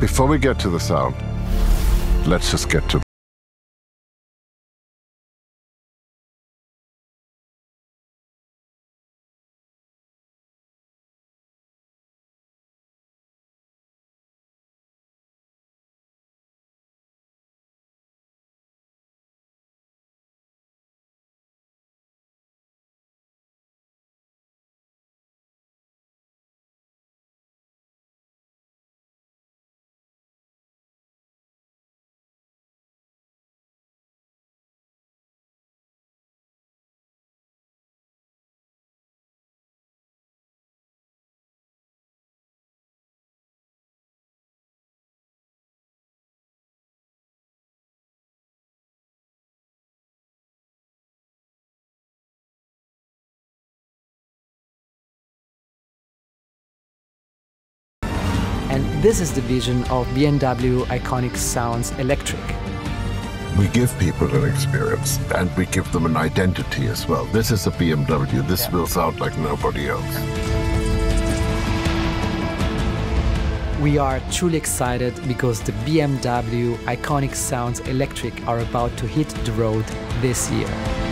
Before we get to the sound, let's just get to And this is the vision of BMW IconicSounds Electric. We give people an experience and we give them an identity as well. This is a BMW. This will sound like nobody else. We are truly excited because the BMW IconicSounds Electric are about to hit the road this year.